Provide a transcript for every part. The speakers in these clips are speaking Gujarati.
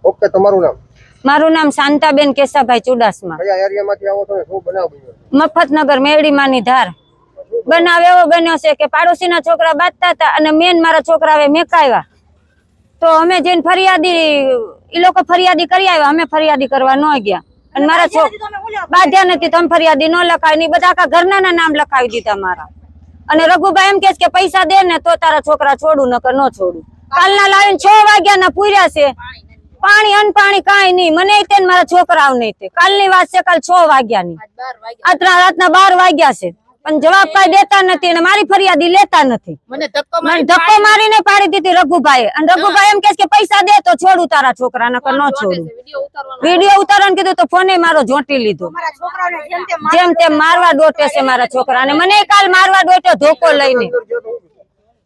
ઓકે, તમારું નામ? મારું નામ શાંતાબેન કેશાભાઈ ચુડાસમા. કયા એરિયામાંથી આવો છો? શું બનાવ બન્યો? મફતનગર મેરડીમાંની ધાર. બનાવ એવો બન્યો છે કે પાડોશીના છોકરા બાંધતા હતા અને મેન મારા છોકરા હવે મેકાવ્યા. તો અમે જઈને ફરિયાદી, એ લોકો ફરિયાદી કરી આવ્યા, અમે ફરિયાદી કરવા ન ગયા. અને મારા છોકરા બાંધ્યા નથી, તમે ફરિયાદી ન લખાય ની, બધા આખા ઘરના નામ લખાવી દીધા મારા. અને રઘુભાઈ એમ કે છે કે પૈસા દે ને તો તારા છોકરા છોડું, નકર ન છોડું. કાલના લાવીને 6 વાગ્યાના પૂર્યા છે, પાણી અનપાણી કાંઈ નહીં. મને તે મારા છોકરાઓ નહીં તે. કાલની વાત છે, કાલ 6 વાગ્યાની, રાતના 12 વાગ્યા છે, પણ જવાબ કઈ દેતા નથી અને મારી ફરિયાદી લેતા નથી. મને ધક્કો મારીને પાડી દીધી રઘુભાઈ. અને રઘુભાઈ એમ કે છે કે પૈસા દે તો છોડું તારા છોકરા, નકર ન છોડું. વિડીયો ઉતારવાનું કીધું તો ફોને મારો જોટી લીધો. જેમ તેમ મારવા દોટે છે મારા છોકરાને. મને કાલ મારવા દોટ્યો ધોકો લઈને.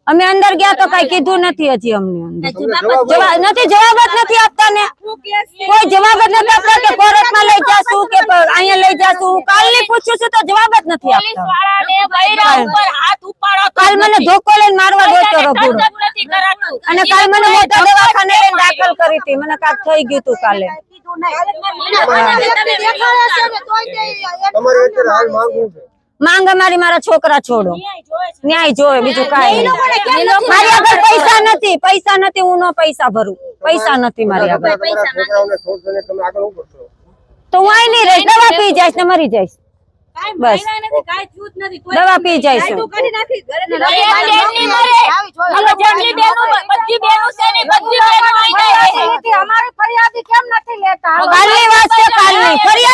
અમે અંદર ગયા તો કઈ કીધું નથી હજી અમને. જવાબ જ નથી આપતા ને, કોઈ જવાબ જ નથી આપતા કે કોર્ટમાં લઈ જાશું કે અહીંયા લઈ જાશું. કાલની પૂછું છું તો જવાબ જ નથી આપતા. કાલ મને ધોકો લઈને મારવા દોટ્યો રઘુડો. અને કાલ મને મોટા દવાખાને લઈને દાખલ કરી હતી. મને કાક થઈ ગયું હતું કાલે. માંગ અમારી મારા છોકરા છોડો, ન્યાય જોવે, બીજું કાંઈ નહીં. મારી આગળ પૈસા નથી, પૈસા નથી, હું નો પૈસા ભરું, પૈસા નથી મારી આગળ. તો હું અહીં નહીં રહીશ, દવા પી જઈશ ને મરી જઈશ. બસ દવા પી જઈશ. કાલની વાત છે, કાલની ફરિયાદ